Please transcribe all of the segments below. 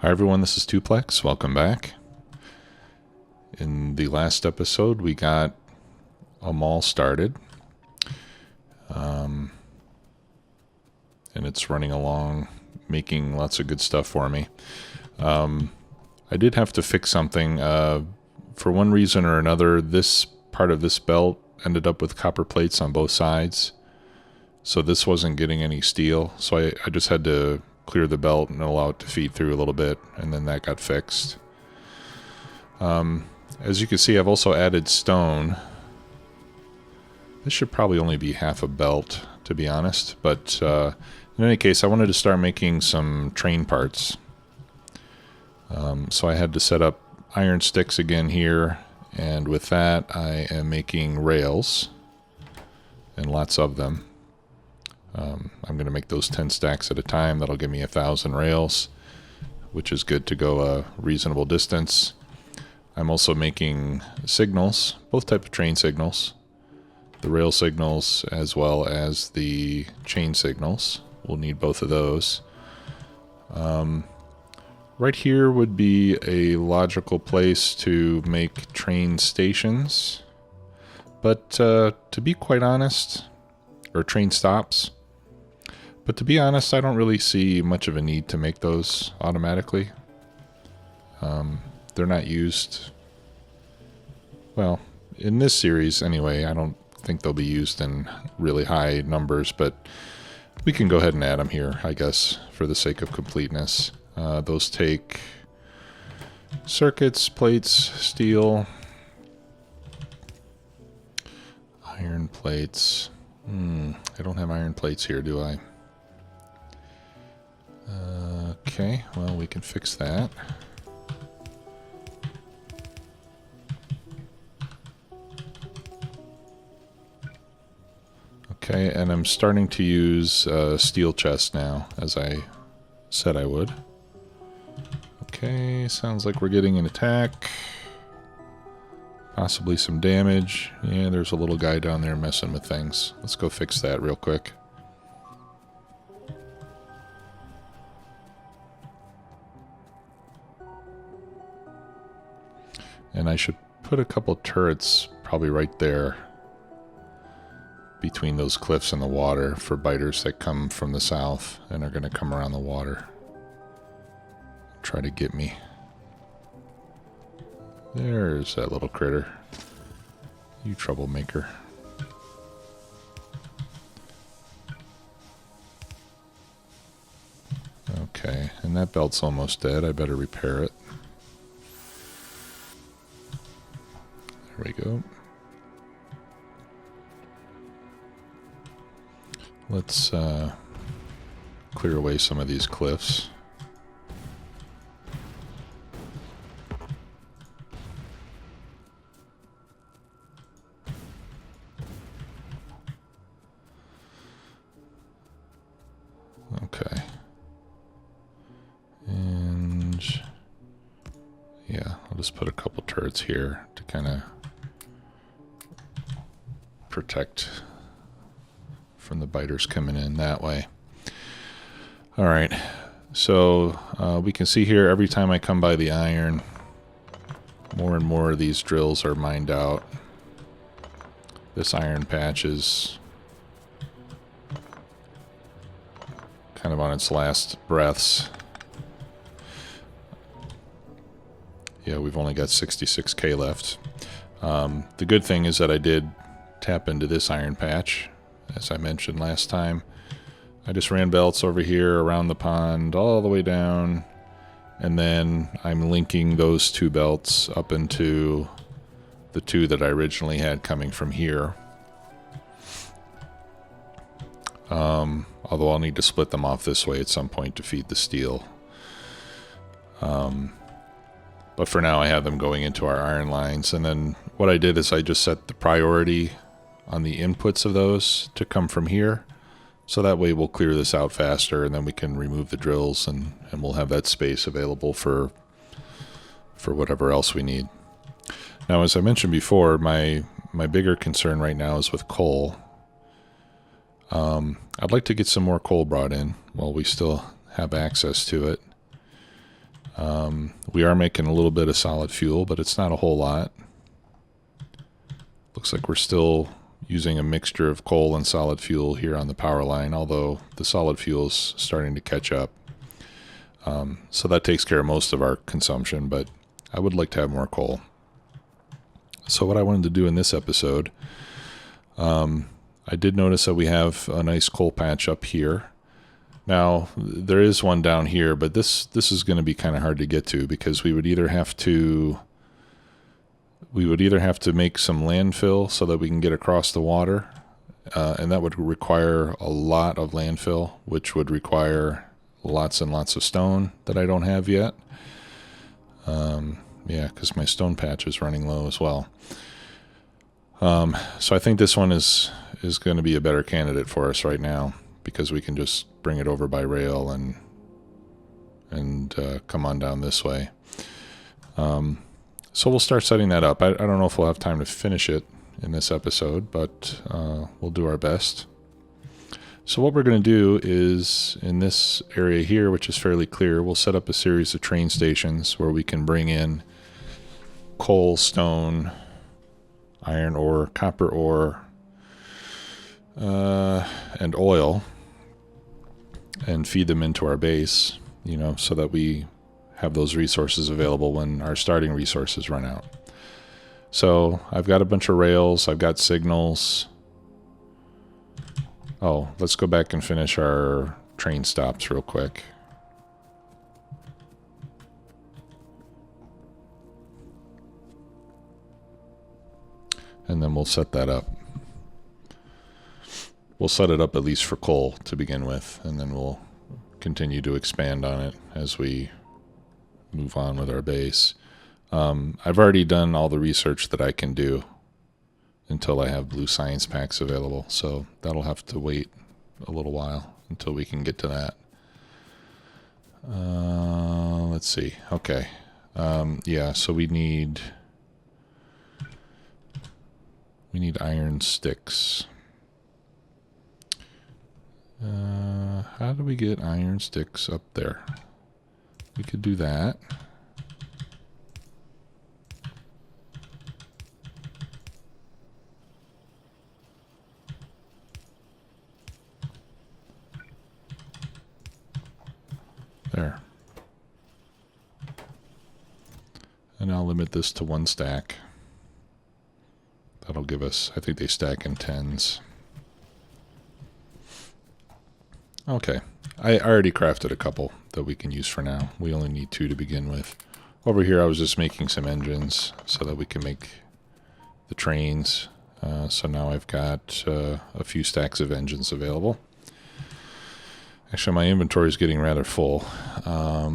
Hi everyone, this is Tuplex. Welcome back. In the last episode, we got a mall started. And it's running along, making lots of good stuff for me. I did have to fix something. For one reason or another, this part of this belt ended up with copper plates on both sides. So this wasn't getting any steel. So I just had to clear the belt and allow it to feed through a little bit, and then that got fixed. As you can see, I've also added stone. This should probably only be half a belt, to be honest, but in any case, I wanted to start making some train parts. So I had to set up iron sticks again here, and with that I am making rails, and lots of them. I'm going to make those 10 stacks at a time. That'll give me 1,000 rails, which is good to go a reasonable distance. I'm also making signals, both types of train signals, the rail signals as well as the chain signals. We'll need both of those. Right here would be a logical place to make train stations, but to be quite honest, or train stops. But to be honest, I don't really see much of a need to make those automatically. They're not used, well, in this series anyway. I don't think they'll be used in really high numbers, but we can go ahead and add them here, I guess, for the sake of completeness. Those take circuits, plates, steel, iron plates. I don't have iron plates here, do I? Okay, well, we can fix that. Okay, and I'm starting to use steel chest now, as I said I would. Okay, sounds like we're getting an attack. Possibly some damage. Yeah, there's a little guy down there messing with things. Let's go fix that real quick. And I should put a couple turrets probably right there between those cliffs and the water for biters that come from the south and are going to come around the water. Try to get me. There's that little critter. You troublemaker. Okay, and that belt's almost dead. I better repair it. There we go. Let's clear away some of these cliffs. Okay. And yeah, I'll just put a couple turrets here to kind of protect from the biters coming in that way. All right, so we can see here every time I come by the iron, more and more of these drills are mined out. This iron patch is kind of on its last breaths. Yeah, we've only got 66k left. The good thing is that I did tap into this iron patch, as I mentioned last time. I just ran belts over here around the pond all the way down, and then I'm linking those two belts up into the two that I originally had coming from here. Although I'll need to split them off this way at some point to feed the steel. But for now I have them going into our iron lines, and then what I did is I just set the priority on the inputs of those to come from here, so that way we'll clear this out faster, and then we can remove the drills, and we'll have that space available for whatever else we need. Now, as I mentioned before, my bigger concern right now is with coal. I'd like to get some more coal brought in while we still have access to it. We are making a little bit of solid fuel, but it's not a whole lot. Looks like we're still using a mixture of coal and solid fuel here on the power line, although the solid fuel is starting to catch up. So that takes care of most of our consumption, but I would like to have more coal. So what I wanted to do in this episode, I did notice that we have a nice coal patch up here. Now, there is one down here, but this is going to be kind of hard to get to because we would either have to make some landfill so that we can get across the water, and that would require a lot of landfill, which would require lots and lots of stone that I don't have yet. Yeah, because my stone patch is running low as well. So I think this one is going to be a better candidate for us right now because we can just bring it over by rail and come on down this way. So we'll start setting that up. I don't know if we'll have time to finish it in this episode, but we'll do our best. So what we're going to do is, in this area here, which is fairly clear, we'll set up a series of train stations where we can bring in coal, stone, iron ore, copper ore, and oil, and feed them into our base, so that we have those resources available when our starting resources run out. So I've got a bunch of rails, I've got signals. Oh, let's go back and finish our train stops real quick. And then we'll set that up. We'll set it up at least for coal to begin with, and then we'll continue to expand on it as we move on with our base. I've already done all the research that I can do until I have blue science packs available, so that'll have to wait a little while until we can get to that. Let's see. Okay. Yeah, so we need iron sticks. How do we get iron sticks up there? We could do that. There. And I'll limit this to 1 stack. That'll give us, I think they stack in 10s. Okay. I already crafted a couple that we can use for now. We only need 2 to begin with. Over here I was just making some engines so that we can make the trains. So now I've got a few stacks of engines available. Actually, my inventory is getting rather full. Let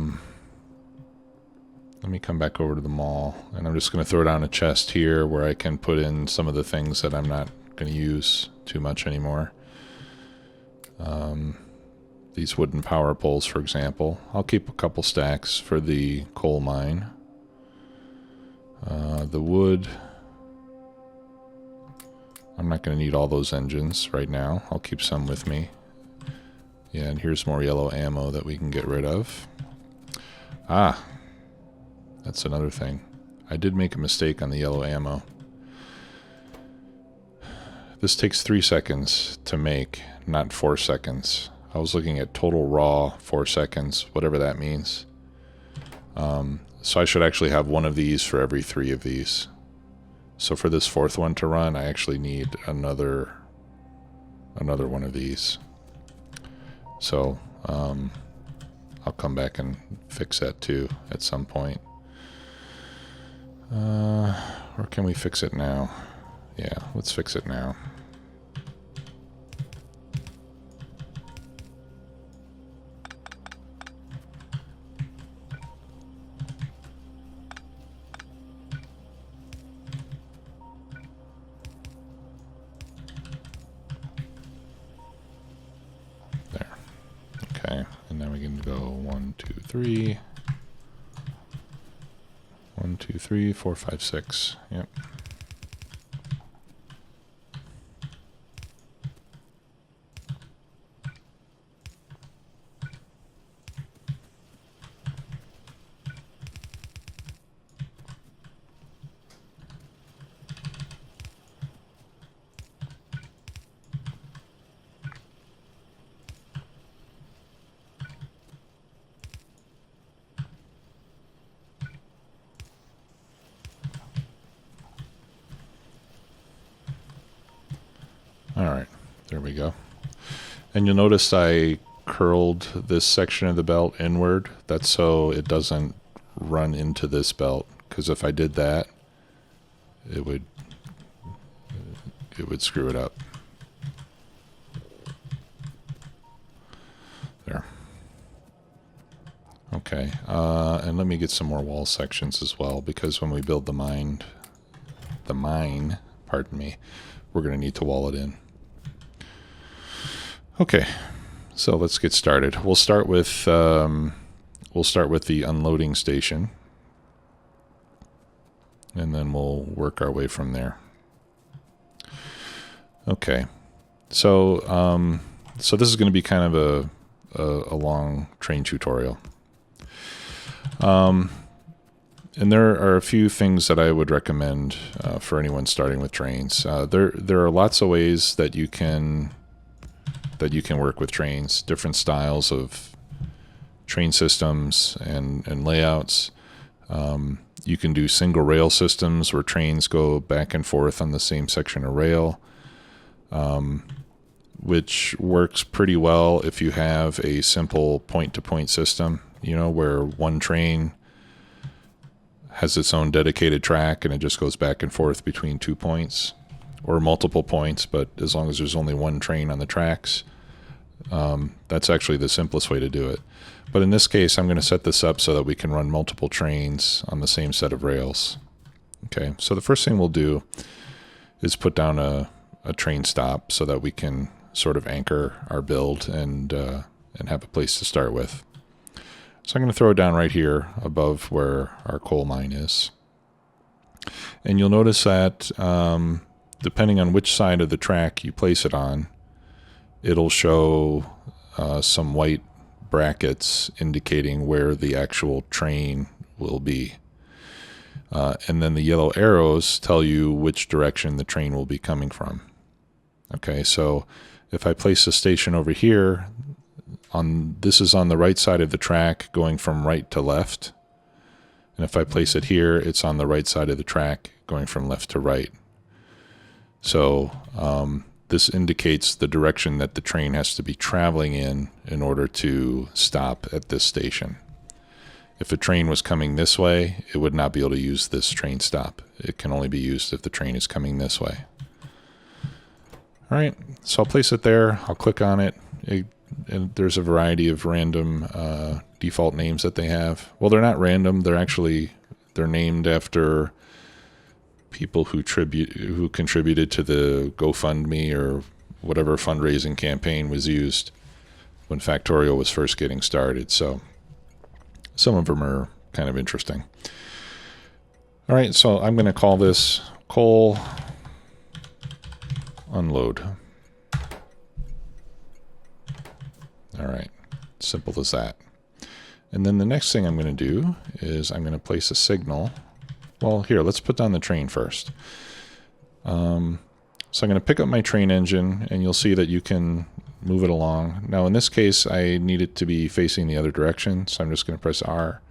me come back over to the mall, and I'm just going to throw down a chest here where I can put in some of the things that I'm not going to use too much anymore. These wooden power poles, for example. I'll keep a couple stacks for the coal mine. The wood, I'm not going to need all those engines right now. I'll keep some with me. Yeah, and here's more yellow ammo that we can get rid of. Ah, that's another thing. I did make a mistake on the yellow ammo. This takes 3 seconds to make, not 4 seconds. I was looking at total raw 4 seconds, whatever that means. So I should actually have 1 of these for every 3 of these. So for this 4th one to run, I actually need another 1 of these. So I'll come back and fix that too at some point. Or can we fix it now? Yeah, let's fix it now. There. Okay, and then we can go 1, 2, 3. 1, 2, 3, 4, 5, 6. Yep. we go. And you'll notice I curled this section of the belt inward. That's so it doesn't run into this belt, because if I did that, it would screw it up. There. Okay, and let me get some more wall sections as well, because when we build the mine, pardon me, we're going to need to wall it in. Okay, so let's get started. We'll start with the unloading station, and then we'll work our way from there. Okay, so so this is going to be kind of a long train tutorial. And there are a few things that I would recommend for anyone starting with trains. There are lots of ways that you can work with trains, different styles of train systems and layouts. You can do single rail systems where trains go back and forth on the same section of rail, which works pretty well if you have a simple point-to-point system, you know, where one train has its own dedicated track and it just goes back and forth between 2 points or multiple points, but as long as there's only one train on the tracks, that's actually the simplest way to do it. But in this case, I'm going to set this up so that we can run multiple trains on the same set of rails. Okay, so the first thing we'll do is put down a train stop so that we can sort of anchor our build and have a place to start with. So I'm going to throw it down right here above where our coal mine is. And you'll notice that depending on which side of the track you place it on, it'll show some white brackets indicating where the actual train will be. And then the yellow arrows tell you which direction the train will be coming from. Okay, so if I place the station over here, this is on the right side of the track going from right to left. And if I place it here, it's on the right side of the track going from left to right. So this indicates the direction that the train has to be traveling in order to stop at this station. If a train was coming this way, it would not be able to use this train stop. It can only be used if the train is coming this way. All right, so I'll place it there. I'll click on it. And there's a variety of random default names that they have. Well, they're not random. They're named after people who contributed to the GoFundMe or whatever fundraising campaign was used when Factorio was first getting started. So some of them are kind of interesting. All right, so I'm going to call this coal unload. All right, simple as that. And then the next thing I'm going to do is I'm going to place a signal. Well, here, let's put down the train first. So I'm going to pick up my train engine, and you'll see that you can move it along. Now, in this case, I need it to be facing the other direction, so I'm just going to press R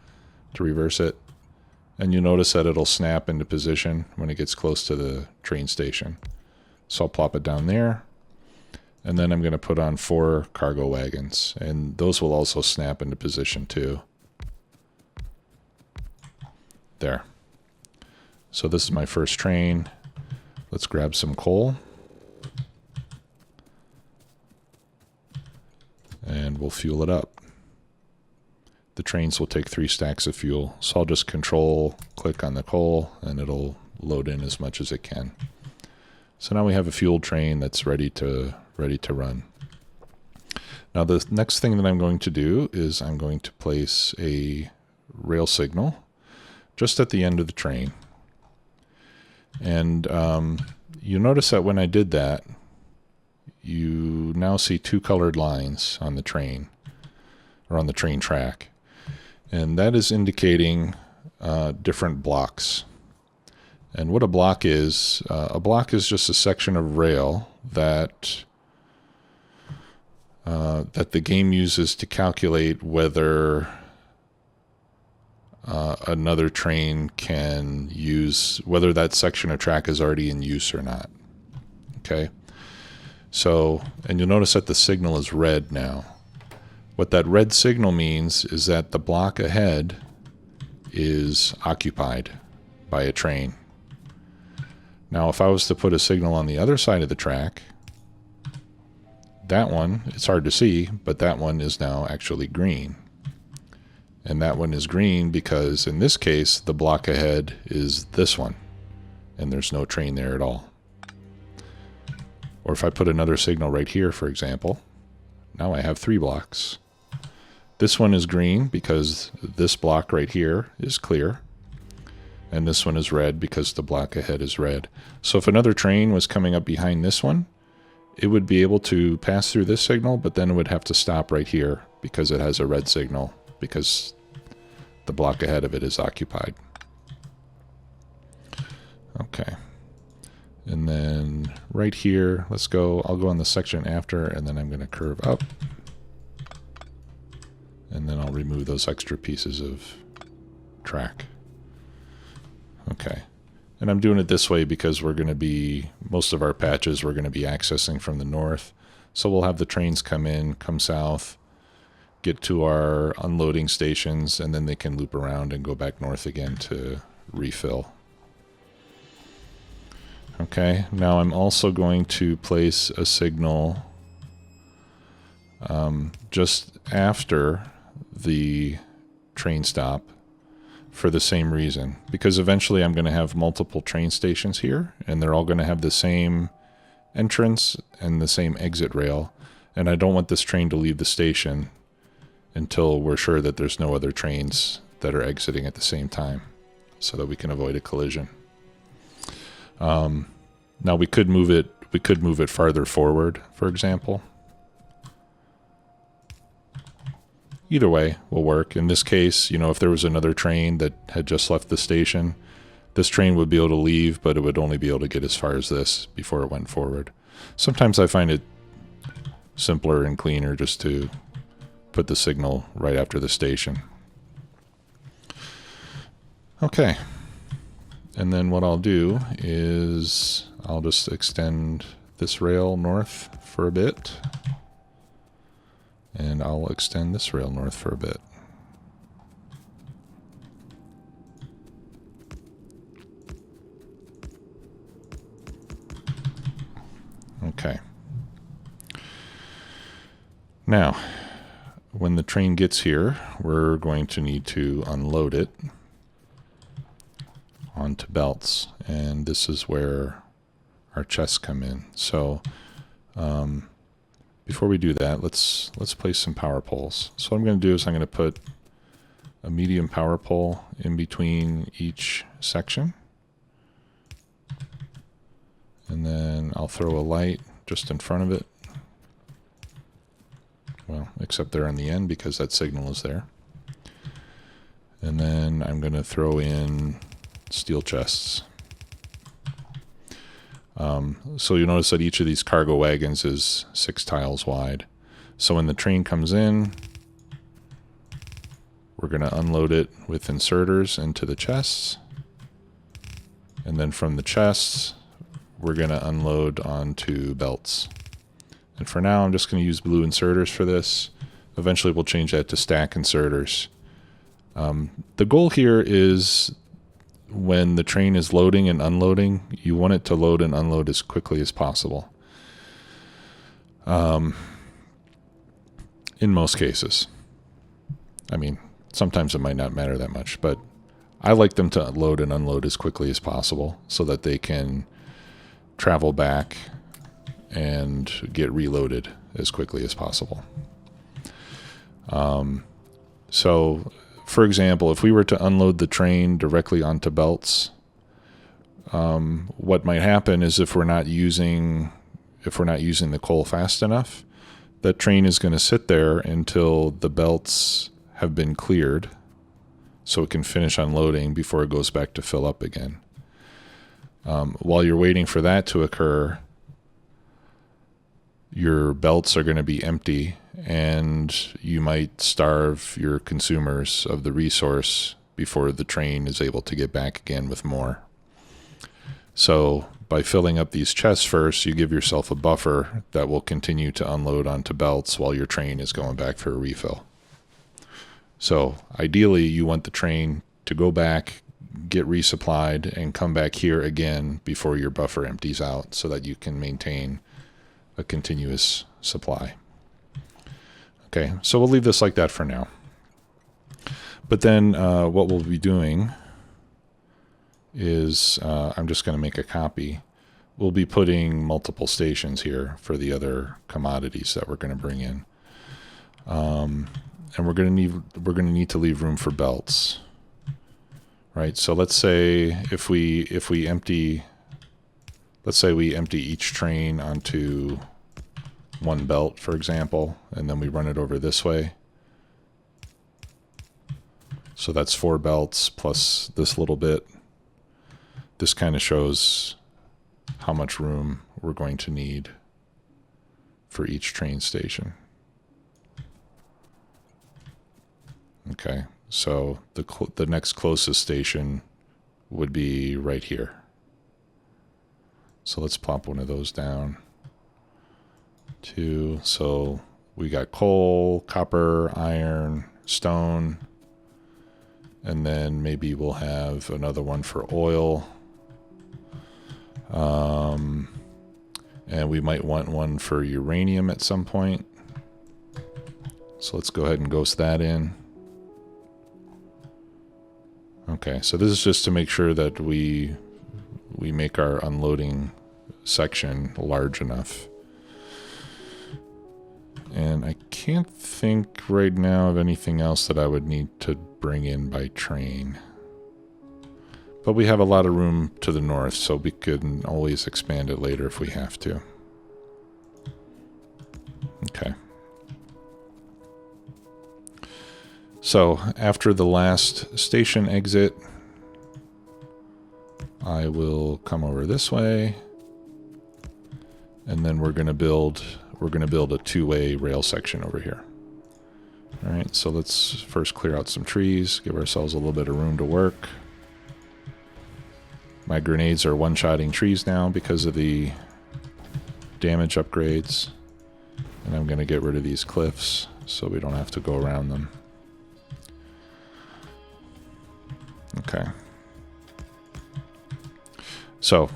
to reverse it. And you'll notice that it'll snap into position when it gets close to the train station. So I'll plop it down there. And then I'm going to put on 4 cargo wagons, and those will also snap into position too. There. So this is my first train. Let's grab some coal. And we'll fuel it up. The trains will take 3 stacks of fuel, so I'll just click on the coal, and it'll load in as much as it can. So now we have a fueled train that's ready to run. Now the next thing that I'm going to do is I'm going to place a rail signal just at the end of the train. And you notice that when I did that, you now see 2 colored lines on the train, or on the train track. And that is indicating different blocks. And what a block is just a section of rail that the game uses to calculate whether another train can use, whether that section of track is already in use or not. Okay. So, and you'll notice that the signal is red now. What that red signal means is that the block ahead is occupied by a train. Now, if I was to put a signal on the other side of the track, that one, it's hard to see, but that one is now actually green. And that one is green because, in this case, the block ahead is this one, and there's no train there at all. Or if I put another signal right here, for example, now I have 3 blocks. This one is green because this block right here is clear, and this one is red because the block ahead is red. So if another train was coming up behind this one, it would be able to pass through this signal, but then it would have to stop right here because it has a red signal, because the block ahead of it is occupied. Okay. And then right here, I'll go on the section after, and then I'm going to curve up. And then I'll remove those extra pieces of track. Okay. And I'm doing it this way because most of our patches we're going to be accessing from the north. So we'll have the trains come in, come south, get to our unloading stations, and then they can loop around and go back north again to refill. Okay, now I'm also going to place a signal just after the train stop for the same reason, because eventually I'm going to have multiple train stations here, and they're all going to have the same entrance and the same exit rail, and I don't want this train to leave the station until we're sure that there's no other trains that are exiting at the same time, so that we can avoid a collision. Now we could move it farther forward, for example. Either way will work. In this case, if there was another train that had just left the station, this train would be able to leave, but it would only be able to get as far as this before it went forward. Sometimes I find it simpler and cleaner just to put the signal right after the station. Okay. And then what I'll do is I'll just extend this rail north for a bit. And I'll extend this rail north for a bit. Okay. Now, when the train gets here, we're going to need to unload it onto belts, and this is where our chests come in. So before we do that, let's place some power poles. So what I'm going to do is I'm going to put a medium power pole in between each section, and then I'll throw a light just in front of it. Well, except there on the end because that signal is there. And then I'm going to throw in steel chests. So you'll notice that each of these cargo wagons is 6 tiles wide. So when the train comes in, we're going to unload it with inserters into the chests. And then from the chests, we're going to unload onto belts. And for now, I'm just going to use blue inserters for this. Eventually, we'll change that to stack inserters. The goal here is when the train is loading and unloading, you want it to load and unload as quickly as possible. In most cases. I mean, sometimes it might not matter that much, but I like them to load and unload as quickly as possible so that they can travel back and get reloaded as quickly as possible. So, for example, if we were to unload the train directly onto belts, what might happen is if we're not using the coal fast enough, that train is going to sit there until the belts have been cleared so it can finish unloading before it goes back to fill up again. While you're waiting for that to occur, your belts are going to be empty, and you might starve your consumers of the resource before the train is able to get back again with more. So by filling up these chests first, you give yourself a buffer that will continue to unload onto belts while your train is going back for a refill. So ideally, you want the train to go back, get resupplied, and come back here again before your buffer empties out so that you can maintain a continuous supply. Okay, so we'll leave this like that for now. But then what we'll be doing is, I'm just going to make a copy. We'll be putting multiple stations here for the other commodities that we're going to bring in. And we're going to need to leave room for belts. Right? So let's say if we empty, let's say we empty each train onto one belt, for example, and then we run it over this way. So that's 4 belts plus this little bit. This kind of shows how much room we're going to need for each train station. Okay, so the next closest station would be right here. So let's plop one of those down. 2, so we got coal, copper, iron, stone, and then maybe we'll have another one for oil. And we might want one for uranium at some point. So let's go ahead and ghost that in. Okay, so this is just to make sure that we make our unloading section large enough. And I can't think right now of anything else that I would need to bring in by train. But we have a lot of room to the north, so we can always expand it later if we have to. Okay. So after the last station exit, I will come over this way, and then we're going to build a 2-way rail section over here. All right, so let's first clear out some trees, give ourselves a little bit of room to work. My grenades are one-shotting trees now because of the damage upgrades. And I'm going to get rid of these cliffs so we don't have to go around them. Okay. So,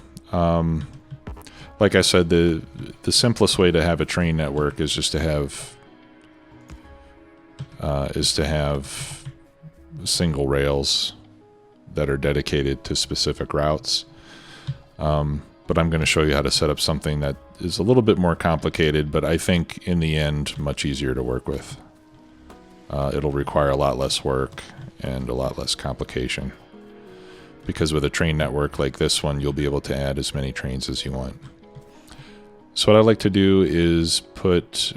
like I said, the simplest way to have a train network is just to have single rails that are dedicated to specific routes. But I'm going to show you how to set up something that is a little bit more complicated, but I think in the end much easier to work with. It'll require a lot less work and a lot less complication. Because with a train network like this one, you'll be able to add as many trains as you want. So what I like to do is put,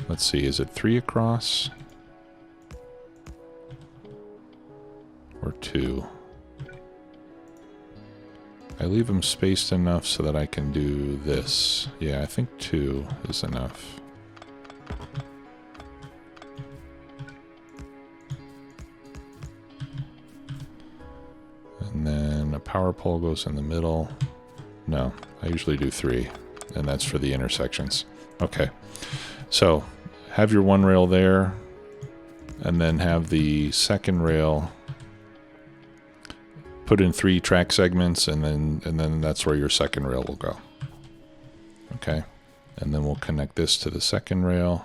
let's see, is it 3 across? Or 2? I leave them spaced enough so that I can do this. Yeah, I think 2 is enough. And then a power pole goes in the middle. No, I usually do 3, and that's for the intersections. Okay, so have your one rail there, and then have the second rail put in 3 track segments, and then that's where your second rail will go. Okay, and then we'll connect this to the second rail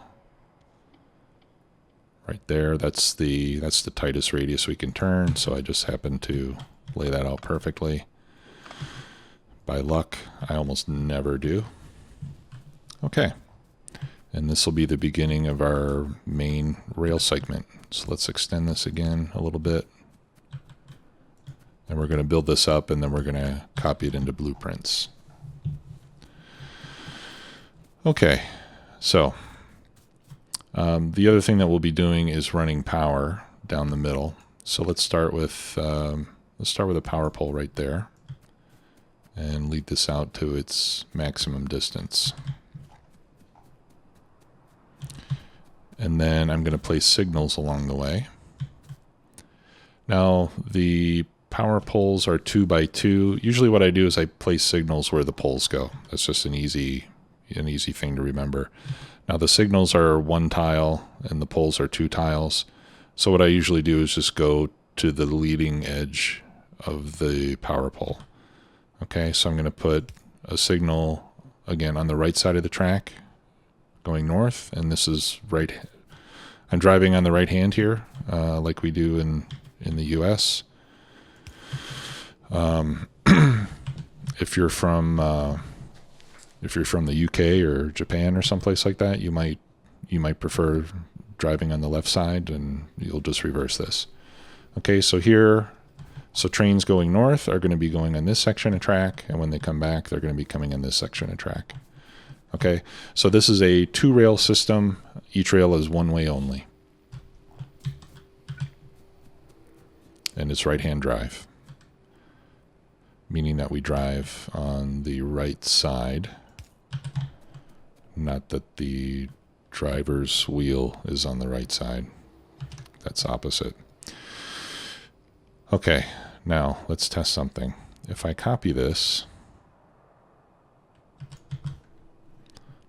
right there. That's the tightest radius we can turn, so I just happen to lay that out perfectly. By luck, I almost never do. Okay, and this will be the beginning of our main rail segment. So let's extend this again a little bit. And we're going to build this up, and then we're going to copy it into blueprints. Okay, so the other thing that we'll be doing is running power down the middle. So let's start with a power pole right there, and lead this out to its maximum distance. And then I'm going to place signals along the way. Now the power poles are 2 by 2. Usually what I do is I place signals where the poles go. That's just an easy thing to remember. Now the signals are 1 tile and the poles are 2 tiles. So what I usually do is just go to the leading edge of the power pole. Okay, so I'm going to put a signal again on the right side of the track going north, and this is right. I'm driving on the right hand here, like we do in the US. If you're from the UK or Japan or someplace like that, you might prefer driving on the left side, and you'll just reverse this. Okay, so here, trains going north are going to be going on this section of track, and when they come back, they're going to be coming in this section of track. Okay, so this is a 2-rail system. Each rail is one way only, and it's right-hand drive, meaning that we drive on the right side, not that the driver's wheel is on the right side. That's opposite. Okay, now let's test something. If I copy this,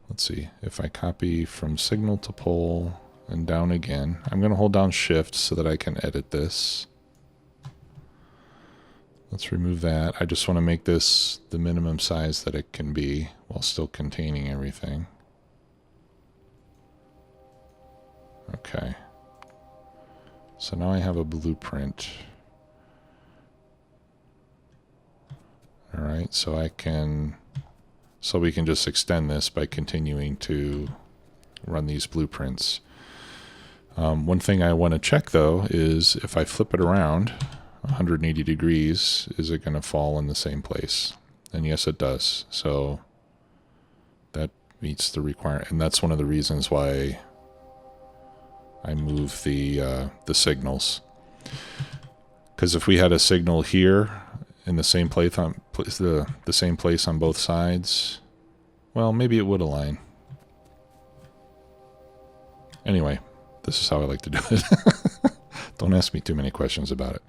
let's see, if I copy from signal to pole and down again, I'm going to hold down Shift so that I can edit this. Let's remove that. I just want to make this the minimum size that it can be while still containing everything. Okay. So now I have a blueprint. All right, so we can just extend this by continuing to run these blueprints. One thing I want to check though is if I flip it around 180 degrees, is it going to fall in the same place? And yes, it does. So that meets the requirement, and that's one of the reasons why I move the signals. Because if we had a signal here in the same place on the same place on both sides, well, maybe it would align. Anyway, this is how I like to do it. Don't ask me too many questions about it.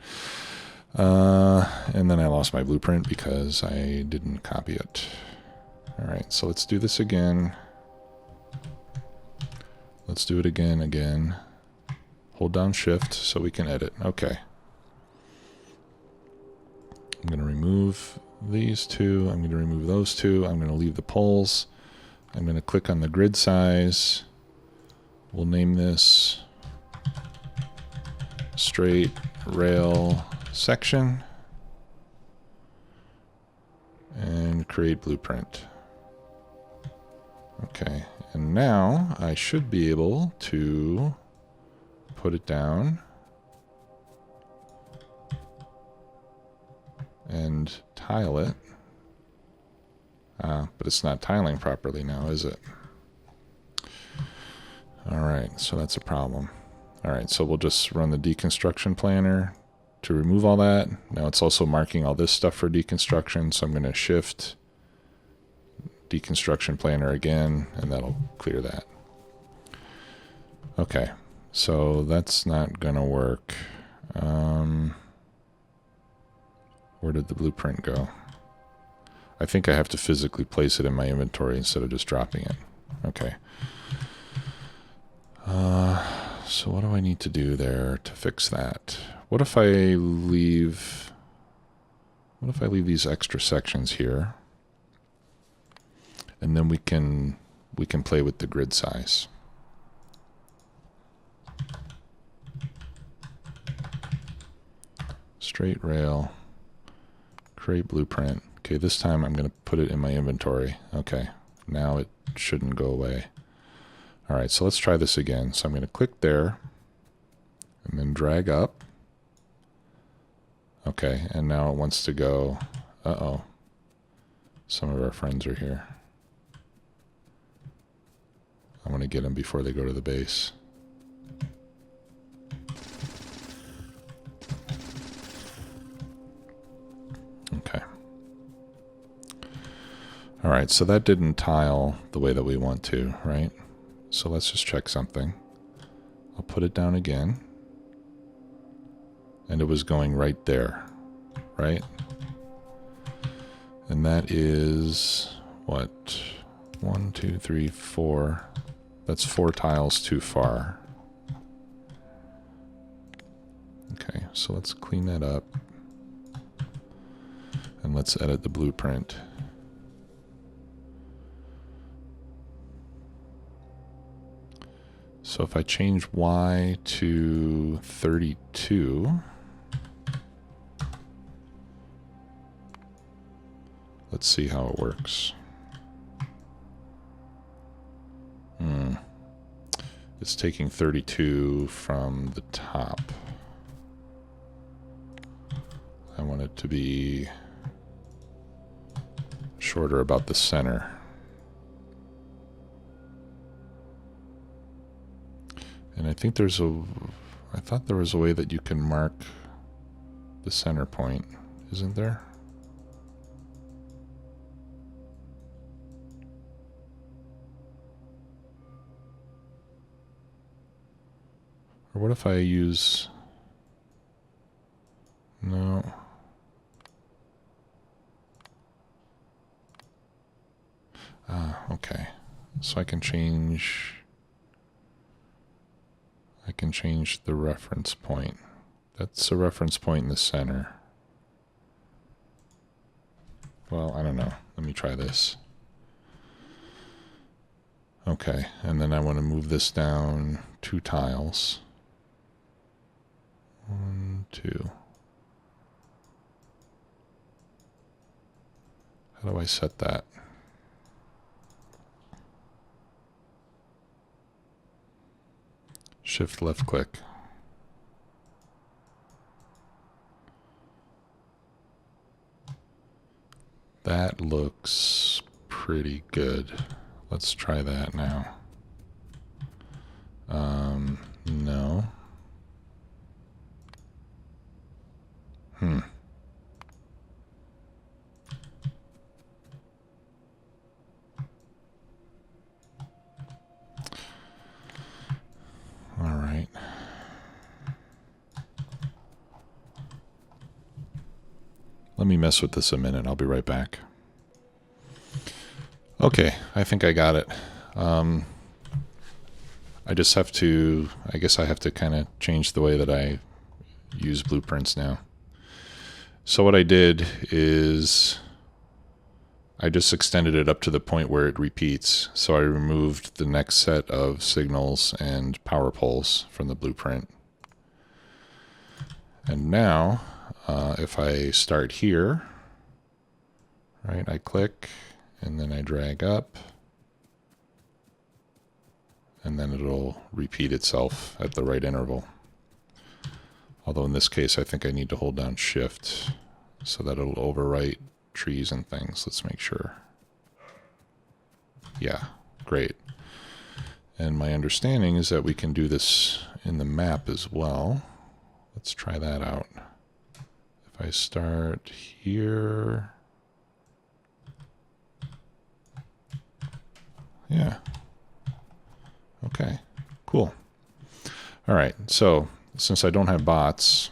And then I lost my blueprint because I didn't copy it. All right, so let's do this again. Let's do it again. Hold down Shift so we can edit. Okay. I'm going to remove these two. I'm going to remove those two. I'm going to leave the poles. I'm going to click on the grid size. We'll name this straight rail section and create blueprint. Okay, and now I should be able to put it down and tile it. But it's not tiling properly now, is it? Alright, so that's a problem. Alright, so we'll just run the deconstruction planner to remove all that. Now it's also marking all this stuff for deconstruction, so I'm going to Shift deconstruction planner again, and that'll clear that. Okay, so that's not going to work. Where did the blueprint go? I think I have to physically place it in my inventory instead of just dropping it. Okay. So what do I need to do there to fix that? What if I leave these extra sections here, and then we can play with the grid size. Straight rail, create blueprint. Okay, this time I'm going to put it in my inventory. Okay, now it shouldn't go away. All right, so let's try this again. So I'm going to click there and then drag up. Okay, and now it wants to go. Uh-oh. Some of our friends are here. I want to get them before they go to the base. Okay. All right, so that didn't tile the way that we want to, right? So let's just check something. I'll put it down again. And it was going right there. right? And that is, what? 1, 2, 3, 4. That's 4 tiles too far. Okay, so let's clean that up. And let's edit the blueprint. So if I change Y to 32, let's see how it works. It's taking 32 from the top. I want it to be shorter about the center. And I think I thought there was a way that you can mark the center point, isn't there? Or what if I use... No. Okay. So I can change the reference point. That's a reference point in the center. Well, I don't know. Let me try this. Okay, and then I want to move this down 2 tiles. 1, 2. How do I set that? Shift left click. That looks pretty good. Let's try that now. No. All right. Let me mess with this a minute. I'll be right back. Okay, I think I got it. I just have to, I guess I have to kind of change the way that I use blueprints now. So what I did is I just extended it up to the point where it repeats. So I removed the next set of signals and power poles from the blueprint. And now, if I start here, right, I click and then I drag up, and then it'll repeat itself at the right interval. Although in this case, I think I need to hold down Shift so that it'll overwrite trees and things. Let's make sure. Yeah, great. And my understanding is that we can do this in the map as well. Let's try that out. If I start here, yeah. Okay, cool. All right, so since I don't have bots,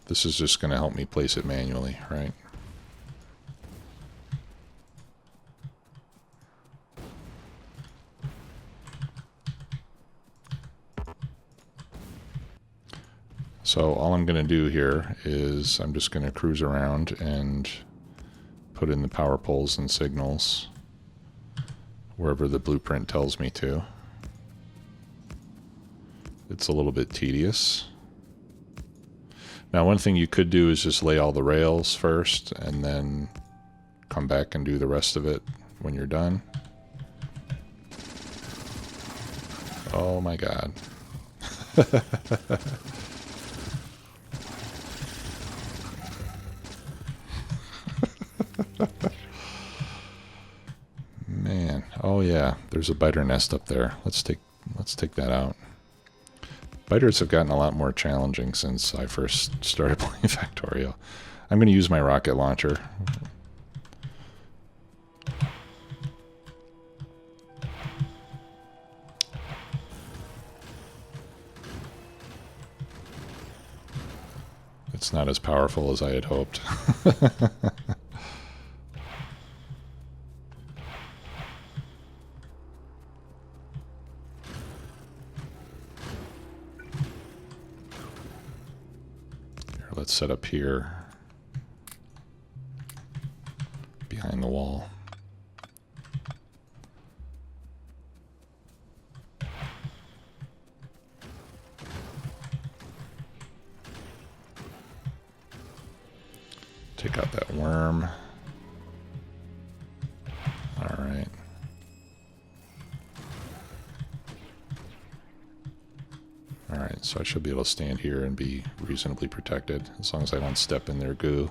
this is just going to help me place it manually, right? So all I'm going to do here is I'm just going to cruise around and put in the power poles and signals wherever the blueprint tells me to. It's a little bit tedious. Now, one thing you could do is just lay all the rails first and then come back and do the rest of it when you're done. Oh my God. Man, oh yeah, there's a biter nest up there. Let's take that out. Biters have gotten a lot more challenging since I first started playing Factorio. I'm going to use my rocket launcher. It's not as powerful as I had hoped. Here, let's set up here behind the wall. Take out that worm. All right. All right, so I should be able to stand here and be reasonably protected as long as I don't step in their goo.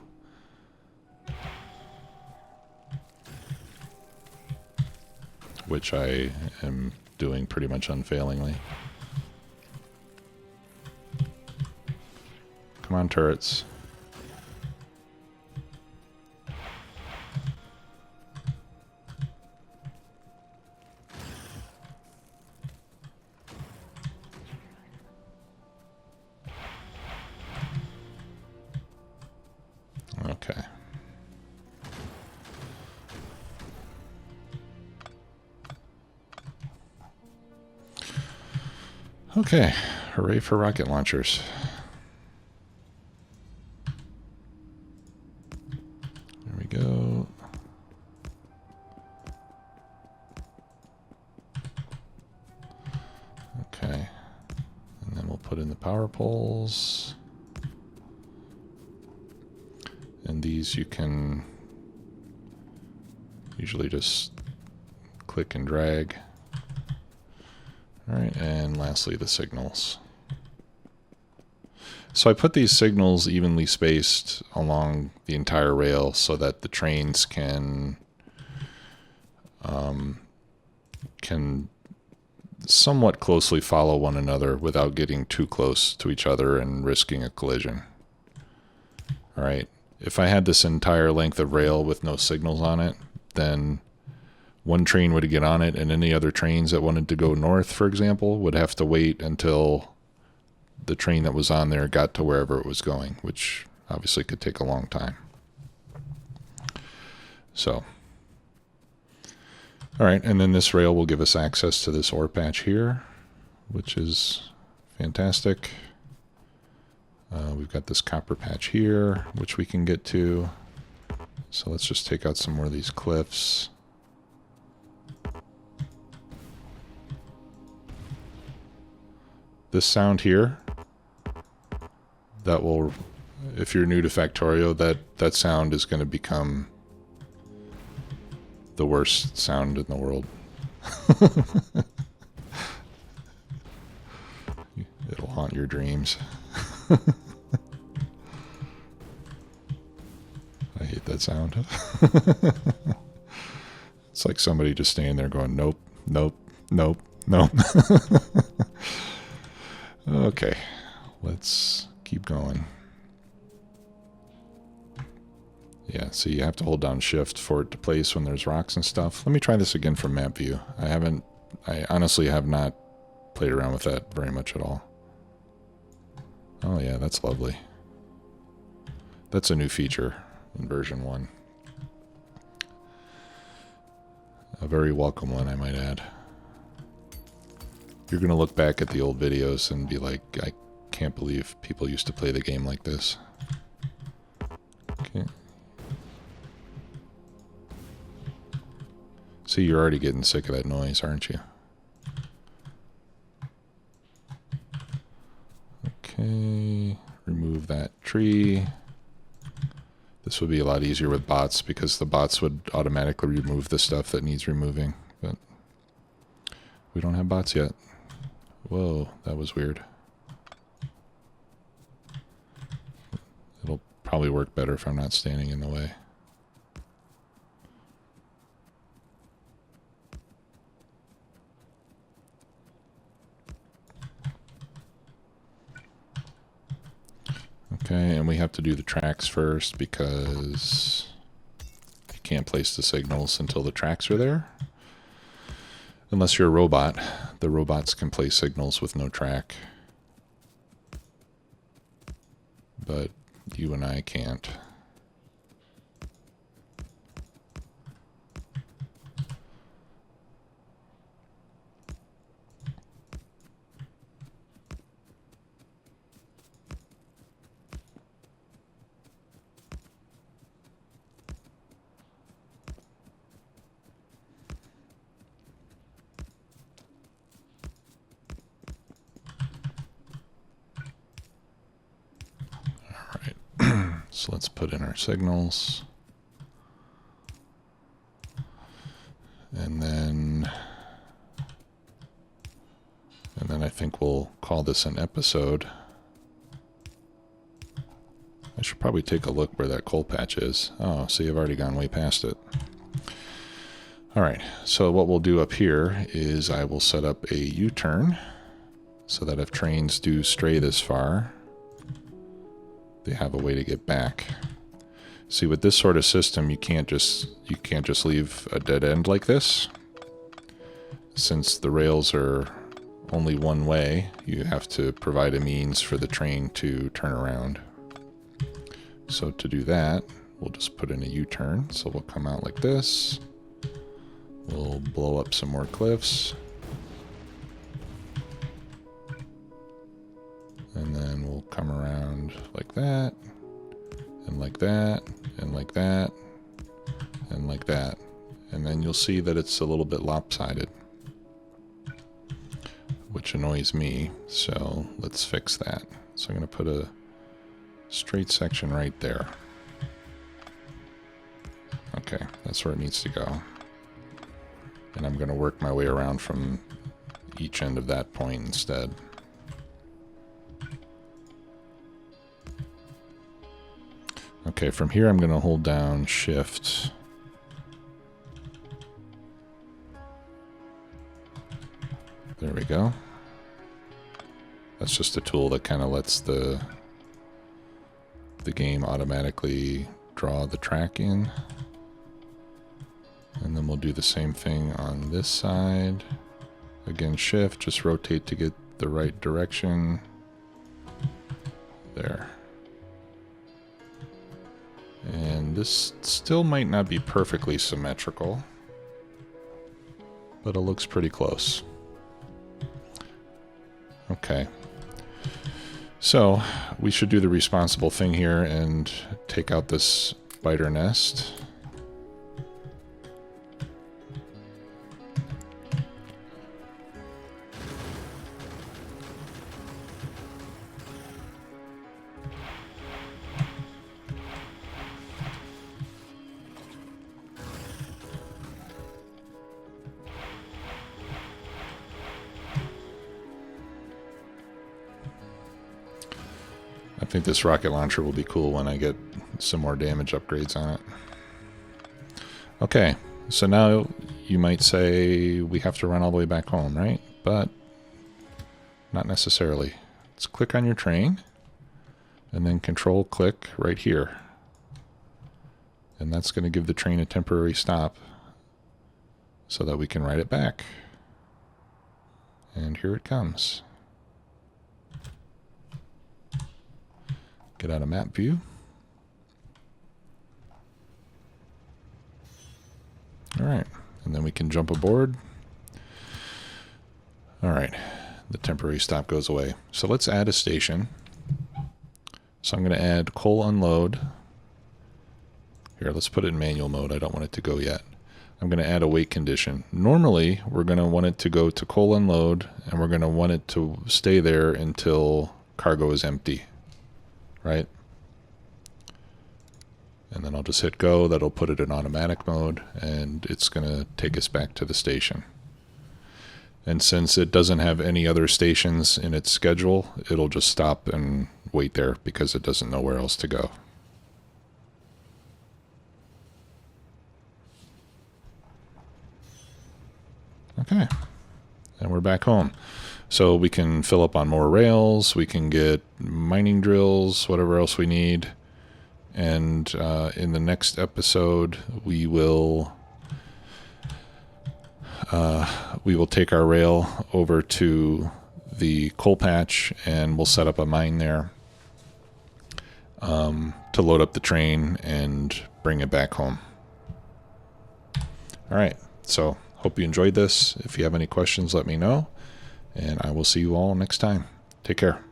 Which I am doing pretty much unfailingly. Come on, turrets. Okay. Okay, hooray for rocket launchers. There we go. Okay, and then we'll put in the power poles. And these you can usually just click and drag. All right, and lastly, the signals. So I put these signals evenly spaced along the entire rail so that the trains can somewhat closely follow one another without getting too close to each other and risking a collision. All right. If I had this entire length of rail with no signals on it, then one train would get on it, and any other trains that wanted to go north, for example, would have to wait until the train that was on there got to wherever it was going, which obviously could take a long time. So, all right, and then this rail will give us access to this ore patch here, which is fantastic. We've got this copper patch here, which we can get to. So let's just take out some more of these cliffs. This sound here, that will, if you're new to Factorio, that sound is going to become the worst sound in the world. It'll haunt your dreams. I hate that sound. It's like somebody just standing there going, nope, nope, nope, nope. Okay, let's keep going. Yeah, so you have to hold down shift for it to place when there's rocks and stuff. Let me try this again from map view. I honestly have not played around with that very much at all. Oh yeah, that's lovely. That's a new feature in version 1. A very welcome one, I might add. You're going to look back at the old videos and be like, I can't believe people used to play the game like this. Okay. See, you're already getting sick of that noise, aren't you? Okay, remove that tree. This would be a lot easier with bots because the bots would automatically remove the stuff that needs removing, but we don't have bots yet. Whoa, that was weird. It'll probably work better if I'm not standing in the way. Okay, and we have to do the tracks first because you can't place the signals until the tracks are there. Unless you're a robot. The robots can place signals with no track. But You and I can't. So let's put in our signals. And then I think we'll call this an episode. I should probably take a look where that coal patch is. Oh, see, I've already gone way past it. All right, so what we'll do up here is I will set up a U-turn so that if trains do stray this far, they have a way to get back. See, with this sort of system, you can't just leave a dead end like this. Since the rails are only one way, you have to provide a means for the train to turn around. So to do that, we'll just put in a U-turn. So we'll come out like this. We'll blow up some more cliffs. And then we'll come around like that, and like that, and like that, and like that. And then you'll see that it's a little bit lopsided, which annoys me. So let's fix that. So I'm going to put a straight section right there. Okay, that's where it needs to go. And I'm going to work my way around from each end of that point instead. Okay, from here I'm going to hold down Shift. There we go. That's just a tool that kind of lets the game automatically draw the track in. And then we'll do the same thing on this side. Again, Shift, just rotate to get the right direction. There. And this still might not be perfectly symmetrical, but it looks pretty close. Okay. So we should do the responsible thing here and take out this spider nest. I think this rocket launcher will be cool when I get some more damage upgrades on it. Okay, so now you might say we have to run all the way back home, right? But not necessarily. Let's click on your train and then control click right here. And that's going to give the train a temporary stop so that we can ride it back. And here it comes. Get out of map view. All right, and then we can jump aboard. All right, the temporary stop goes away. So let's add a station. So I'm going to add coal unload. Here, let's put it in manual mode. I don't want it to go yet. I'm going to add a wait condition. Normally, we're going to want it to go to coal unload, and we're going to want it to stay there until cargo is empty. Right? And then I'll just hit go. That'll put it in automatic mode, and it's going to take us back to the station. And since it doesn't have any other stations in its schedule, it'll just stop and wait there because it doesn't know where else to go. Okay, and we're back home. So we can fill up on more rails, we can get mining drills, whatever else we need. And in the next episode, we will take our rail over to the coal patch and we'll set up a mine there. to load up the train and bring it back home. All right, so hope you enjoyed this. If you have any questions, let me know, and I will see you all next time. Take care.